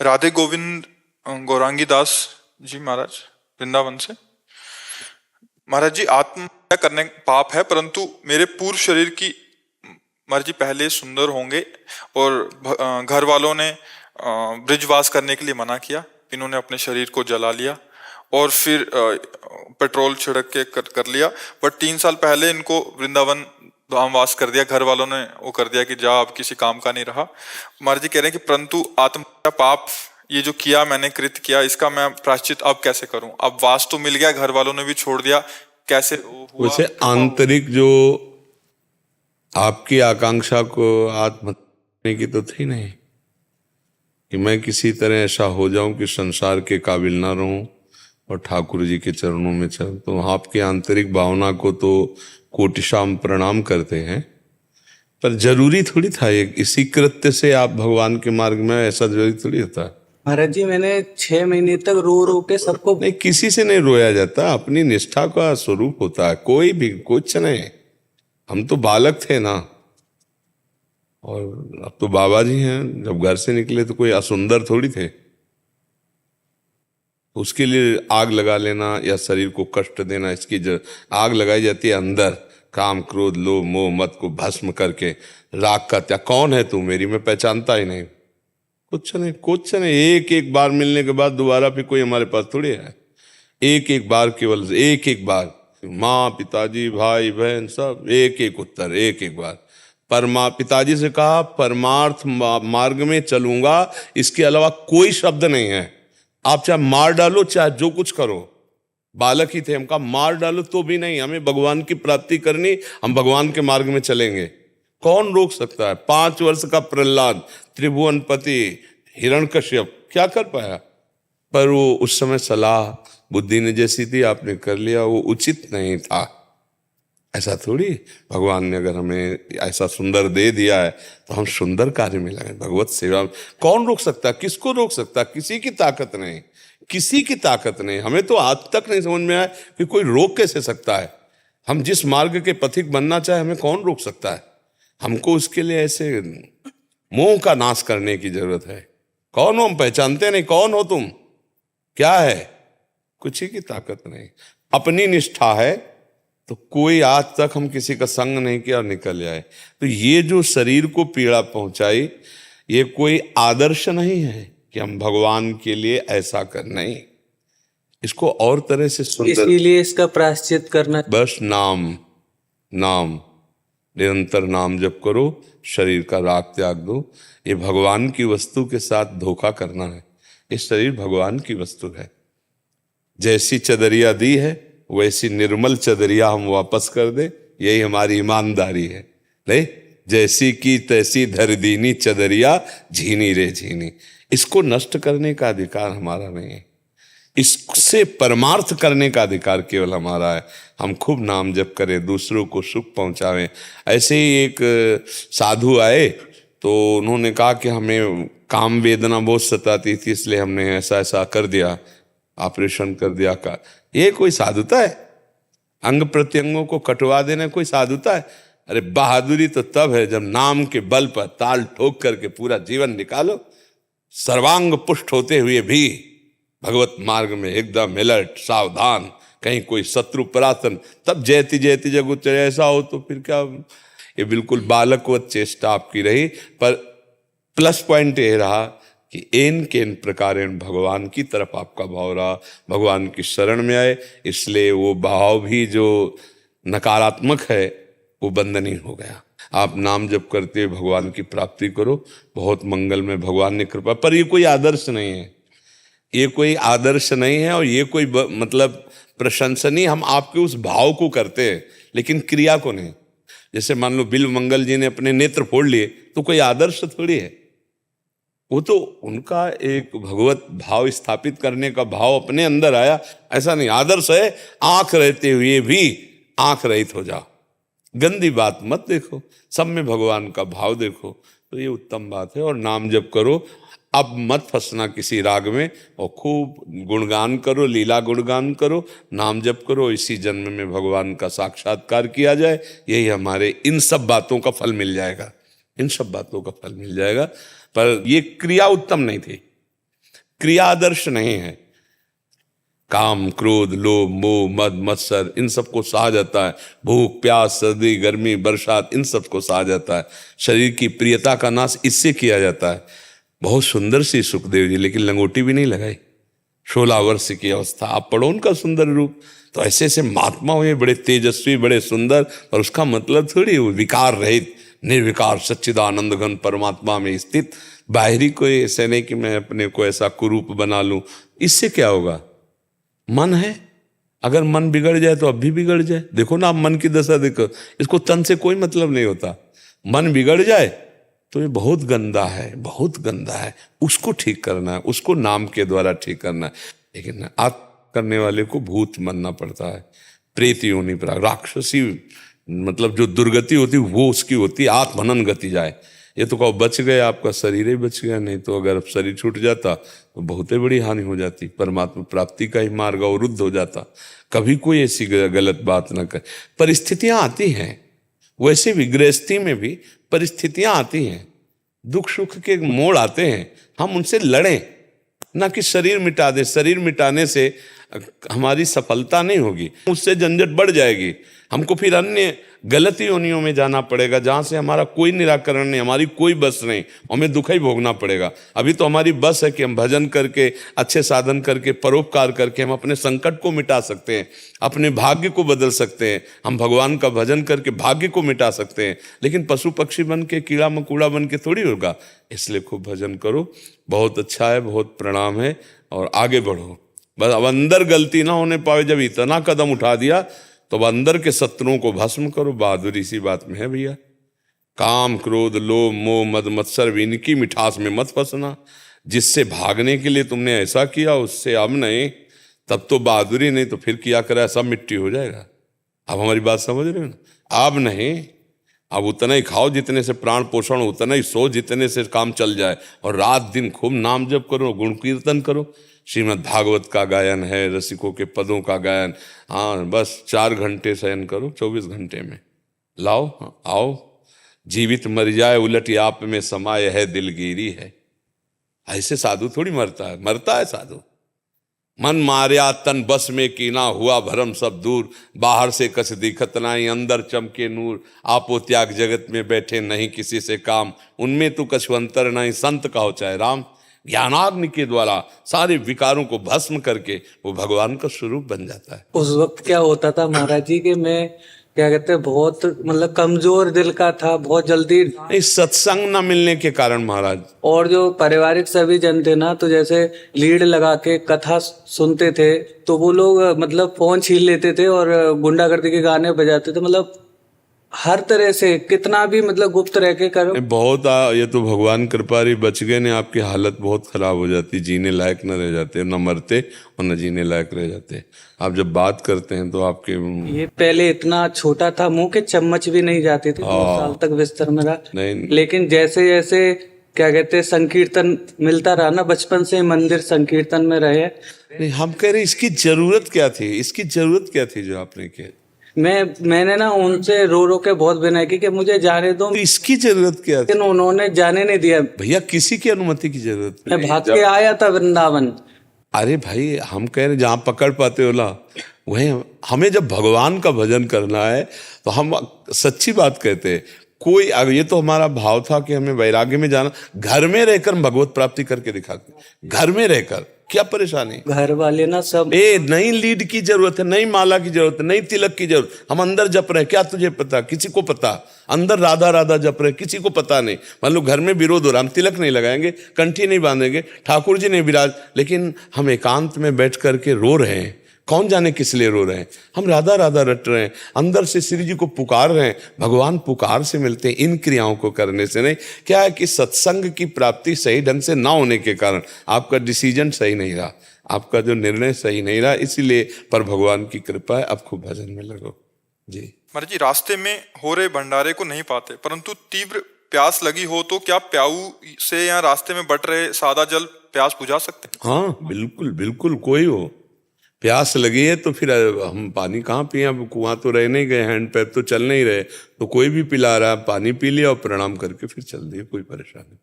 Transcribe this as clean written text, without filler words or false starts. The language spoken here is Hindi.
राधे गोविंद गौरांगी दास जी महाराज, वृंदावन से। महाराज जी, आत्महत्या करने पाप है, परंतु मेरे पूर्व शरीर की महाराज जी पहले सुंदर होंगे और घर वालों ने ब्रिजवास करने के लिए मना किया। इन्होंने अपने शरीर को जला लिया और फिर पेट्रोल छिड़क के कर लिया। बट 3 साल पहले इनको वृंदावन धामवास कर दिया। घर वालों ने वो कर दिया कि जा, अब किसी काम का नहीं रहा। महाराज जी कह रहे हैं कि परंतु आत्महत्या पाप, ये जो किया मैंने, कृत किया, इसका मैं प्रायश्चित अब कैसे करूं? अब वास तो मिल गया, घर वालों ने भी छोड़ दिया, कैसे हुआ? वैसे आंतरिक जो आपकी आकांक्षा को आत्महत्या की तो थी नहीं कि मैं किसी तरह ऐसा हो जाऊं कि संसार के काबिल ना रहूं और ठाकुर जी के चरणों में चल। तो आपकी आंतरिक भावना को तो कोटिशाम प्रणाम करते हैं, पर जरूरी थोड़ी था ये इसी कृत्य से आप भगवान के मार्ग में, ऐसा जरूरी थोड़ी होता है। महाराज जी, मैंने 6 महीने तक रो रो के सबको नहीं, किसी से नहीं रोया जाता, अपनी निष्ठा का स्वरूप होता है। कोई भी कुछ नहीं, हम तो बालक थे ना, और अब तो बाबा जी हैं। जब घर से निकले तो कोई असुंदर थोड़ी थे। उसके लिए आग लगा लेना या शरीर को कष्ट देना, इसकी आग लगाई जाती है अंदर, काम क्रोध लोभ मोह मत को भस्म करके। राग का त्याग। कौन है तू मेरी, मैं पहचानता ही नहीं। कुछ नहीं, कुछ नहीं। एक एक बार मिलने के बाद दोबारा फिर कोई हमारे पास थोड़ी है। एक एक बार, केवल एक एक बार, माँ पिताजी भाई बहन सब एक एक उत्तर, एक एक बार। पिताजी से कहा परमार्थ मार्ग में चलूंगा, इसके अलावा कोई शब्द नहीं है। आप चाहे मार डालो, चाहे जो कुछ करो। बालक ही थे, हम कहा मार डालो तो भी नहीं, हमें भगवान की प्राप्ति करनी, हम भगवान के मार्ग में चलेंगे। कौन रोक सकता है? 5 वर्ष का प्रहलाद, त्रिभुवनपति हिरण्यकश्यप क्या कर पाया? पर वो उस समय सलाह बुद्धि ने जैसी थी, आपने कर लिया, वो उचित नहीं था। ऐसा थोड़ी, भगवान ने अगर हमें ऐसा सुंदर दे दिया है तो हम सुंदर कार्य में लगे, भगवत सेवा। कौन रोक सकता? किसको रोक सकता? किसी की ताकत नहीं, किसी की ताकत नहीं। हमें तो आज तक नहीं समझ में आया कि कोई रोक कैसे सकता है। हम जिस मार्ग के पथिक बनना चाहे, हमें कौन रोक सकता है? हमको उसके लिए ऐसे मोह का नाश करने की जरूरत है। कौन हो? हम पहचानते नहीं। कौन हो तुम? क्या है? कुछ ही की ताकत नहीं। अपनी निष्ठा है तो कोई आज तक हम किसी का संग नहीं किया और निकल जाए। तो ये जो शरीर को पीड़ा पहुंचाई, ये कोई आदर्श नहीं है कि हम भगवान के लिए ऐसा कर, नहीं। इसको और तरह से सुंदर, इसीलिए इसका प्रायश्चित करना, बस नाम, नाम, निरंतर नाम जप करो, शरीर का राग त्याग दो। ये भगवान की वस्तु के साथ धोखा करना है। ये शरीर भगवान की वस्तु है। जैसी चदरिया दी है वैसी निर्मल चदरिया हम वापस कर दे, यही हमारी ईमानदारी है। नहीं, जैसी की तैसी धर दीनी चदरिया, झीनी रे झीनी। इसको नष्ट करने का अधिकार हमारा नहीं है, इससे परमार्थ करने का अधिकार केवल हमारा है। हम खूब नाम जप करें, दूसरों को सुख पहुंचावें। ऐसे ही एक साधु आए तो उन्होंने कहा कि हमें काम वेदना बहुत सताती थी, इसलिए हमने ऐसा ऐसा कर दिया, ऑपरेशन कर दिया। का ये कोई साधुता है? अंग प्रत्यंगों को कटवा देना कोई साधुता है? अरे बहादुरी तो तब है जब नाम के बल पर ताल ठोक करके पूरा जीवन निकालो, सर्वांग पुष्ट होते हुए भी भगवत मार्ग में एकदम अलर्ट, सावधान, कहीं कोई शत्रु परातन। तब जयति जयति जगुचर ऐसा हो तो फिर क्या? ये बिल्कुल बालकवत चेष्टा आपकी रही। पर प्लस पॉइंट ये रहा कि एन के इन प्रकार भगवान की तरफ आपका भाव रहा, भगवान की शरण में आए, इसलिए वो भाव भी जो नकारात्मक है वो बंधनीय हो गया। आप नाम जप करते हुए भगवान की प्राप्ति करो, बहुत मंगल में, भगवान ने कृपा। पर ये कोई आदर्श नहीं है, ये कोई आदर्श नहीं है, और ये कोई मतलब प्रशंसनीय। हम आपके उस भाव को करते हैं लेकिन क्रिया को नहीं। जैसे मान लो बिल्व मंगल जी ने अपने नेत्र फोड़ लिए, तो कोई आदर्श थोड़ी है, वो तो उनका एक भगवत भाव स्थापित करने का भाव अपने अंदर आया। ऐसा नहीं आदर्श है आंख रहते हुए भी आंख रहित हो जाओ, गंदी बात मत देखो, सब में भगवान का भाव देखो, तो ये उत्तम बात है। और नाम जप करो, अब मत फंसना किसी राग में, और खूब गुणगान करो, लीला गुणगान करो, नाम जप करो। इसी जन्म में भगवान का साक्षात्कार किया जाए, यही हमारे इन सब बातों का फल मिल जाएगा, इन सब बातों का फल मिल जाएगा। पर ये क्रिया उत्तम नहीं थी, क्रिया आदर्श नहीं है। काम, क्रोध, लोभ, मोह, मद, मत्सर, इन सबको सहा जाता है। भूख, प्यास, सर्दी, गर्मी, बरसात, इन सबको सहा जाता है। शरीर की प्रियता का नाश इससे किया जाता है। बहुत सुंदर सी सुखदेव जी, लेकिन लंगोटी भी नहीं लगाई। 16 वर्ष की अवस्था, आप पढ़ो उनका सुंदर रूप। तो ऐसे ऐसे महात्मा हुए, बड़े तेजस्वी, बड़े सुंदर, और उसका मतलब थोड़ी वो विकार रहित, निर्विकार सच्चिदानंद घन परमात्मा में स्थित। बाहरी कोई ऐसे नहीं कि मैं अपने को ऐसा कुरूप बना लूं। इससे क्या होगा? मन है, अगर मन बिगड़ जाए तो अब भी बिगड़ जाए। देखो ना, आप मन की दशा देखो, इसको तन से कोई मतलब नहीं होता। मन बिगड़ जाए तो ये बहुत गंदा है, बहुत गंदा है, उसको ठीक करना है, उसको नाम के द्वारा ठीक करना है। लेकिन आप करने वाले को भूत मानना पड़ता है, प्रेत योनि पर, राक्षसी मतलब जो दुर्गति होती वो उसकी होती, आत्महनन गति जाए। ये तो कहो बच गए, आपका शरीर ही बच गया, नहीं तो अगर शरीर छूट जाता तो बहुत ही बड़ी हानि हो जाती, परमात्मा प्राप्ति का ही मार्ग अवरुद्ध हो जाता। कभी कोई ऐसी गलत बात ना करे। परिस्थितियां आती हैं, वैसे भी गृहस्थी में भी परिस्थितियां आती हैं, दुख सुख के मोड़ आते हैं, हम उनसे लड़ें, ना कि शरीर मिटा दें। शरीर मिटाने से हमारी सफलता नहीं होगी, उससे झंझट बढ़ जाएगी। हमको फिर अन्य गलत योनियों में जाना पड़ेगा, जहां से हमारा कोई निराकरण नहीं, हमारी कोई बस नहीं, हमें दुख ही भोगना पड़ेगा। अभी तो हमारी बस है कि हम भजन करके, अच्छे साधन करके, परोपकार करके हम अपने संकट को मिटा सकते हैं, अपने भाग्य को बदल सकते हैं। हम भगवान का भजन करके भाग्य को मिटा सकते हैं। लेकिन पशु पक्षी बन के, कीड़ा मकोड़ा बन के थोड़ी होगा। इसलिए खूब भजन करो, बहुत अच्छा है, बहुत प्रणाम है, और आगे बढ़ो। बस अब अंदर गलती ना होने पावे। जब इतना कदम उठा दिया तो अब अंदर के शत्रुओं को भस्म करो। बहादुरी इसी बात में है भैया। काम, क्रोध, लोभ, मोह, मद, मत्सर, इनकी मिठास में मत फंसना। जिससे भागने के लिए तुमने ऐसा किया, उससे अब नहीं, तब तो बहादुरी नहीं तो फिर किया करा, सब मिट्टी हो जाएगा। अब हमारी बात समझ रहे हो ना? अब नहीं, अब उतना ही खाओ जितने से प्राण पोषण, उतना ही सो जितने से काम चल जाए, और रात दिन खूब नाम जप करो, गुण कीर्तन करो। श्रीमद् भागवत का गायन है, रसिकों के पदों का गायन। हाँ, बस 4 घंटे शयन करो 24 घंटे में। लाओ, हाँ, आओ। जीवित मर जाए उलट आप में समाये है दिलगिरी है। ऐसे साधु थोड़ी मरता है, मरता है साधु। मन मार्या तन बस में कीना, हुआ भरम सब दूर। बाहर से कछ दिखत नाई, अंदर चमके नूर। आपो त्याग जगत में बैठे नहीं किसी से काम, उनमें तो कछु अंतर नहीं, संत कहो चाहे राम। ज्ञानाग्नि के द्वारा सारे विकारों को भस्म करके वो भगवान का स्वरूप बन जाता है। उस वक्त क्या होता था महाराज जी कि मैं क्या कहते हैं, बहुत मतलब कमजोर दिल का था, बहुत जल्दी। इस सत्संग न मिलने के कारण महाराज, और जो पारिवारिक सभी जन थे ना, तो जैसे लीड लगा के कथा सुनते थे, तो वो लोग मतलब फोन छीन लेते थे और गुंडागर्दी के गाने बजाते थे। मतलब हर तरह से कितना भी मतलब गुप्त रह के करो। बहुत ये तो भगवान कृपा रही, बच गए ने। आपकी हालत बहुत खराब हो जाती, जीने लायक न रह जाते, न मरते और न जीने लायक रह जाते। आप जब बात करते हैं तो आपके ये पहले इतना छोटा था, मुंह के चम्मच भी नहीं जाते थे, 2 साल तक बिस्तर में रहा। नहीं, लेकिन जैसे जैसे क्या कहते हैं संकीर्तन मिलता रहा ना, बचपन से मंदिर संकीर्तन में रहे। नहीं, हम कह रहे इसकी जरूरत क्या थी, इसकी जरूरत क्या थी जो आपने किया? मैंने ना उनसे रो रो के बहुत विनय की कि मुझे जाने दो। तो इसकी जरूरत क्या थी? लेकिन उन्होंने जाने नहीं दिया। भैया किसी की अनुमति की जरूरत मैं भाग के आया था वृंदावन। अरे भाई, हम कह रहे जहां पकड़ पाते हो ना वहीं। हमें जब भगवान का भजन करना है तो हम सच्ची बात कहते हैं। कोई, ये तो हमारा भाव था कि हमें वैराग्य में जाना, घर में रहकर भगवत प्राप्ति करके दिखाते। घर में रहकर क्या परेशानी? घर वाले ना सब नहीं लीड की जरूरत है, नहीं माला की जरूरत है, नहीं तिलक की जरूरत। हम अंदर जप रहे, क्या तुझे पता? किसी को पता? अंदर राधा राधा जप रहे, किसी को पता नहीं। मान लो घर में विरोध हो रहा, हम तिलक नहीं लगाएंगे, कंठी नहीं बांधेंगे, ठाकुर जी नहीं विराज, लेकिन हम एकांत में बैठ करके रो रहे हैं। कौन जाने किस लिए रो रहे हैं? हम राधा राधा रट रहे हैं, अंदर से श्री जी को पुकार रहे हैं। भगवान पुकार से मिलते हैं, इन क्रियाओं को करने से नहीं। क्या है कि सत्संग की प्राप्ति सही ढंग से ना होने के कारण आपका डिसीजन सही नहीं रहा, आपका जो निर्णय सही नहीं रहा, इसीलिए। पर भगवान की कृपा है, अब खूब भजन में लगो जी। महाराज जी, रास्ते में हो रहे भंडारे को नहीं पाते, परंतु तीव्र प्यास लगी हो तो क्या प्याऊ से या रास्ते में बट रहे सादा जल प्यास बुझा सकते? हाँ बिल्कुल बिल्कुल, कोई हो प्यास लगी है तो फिर हम पानी कहाँ पिए? अब कुआं तो रह नहीं गए, हैंड पैप तो चल नहीं रहे, तो कोई भी पिला रहा है, पानी पी लिया और प्रणाम करके फिर चल दिए, कोई परेशानी।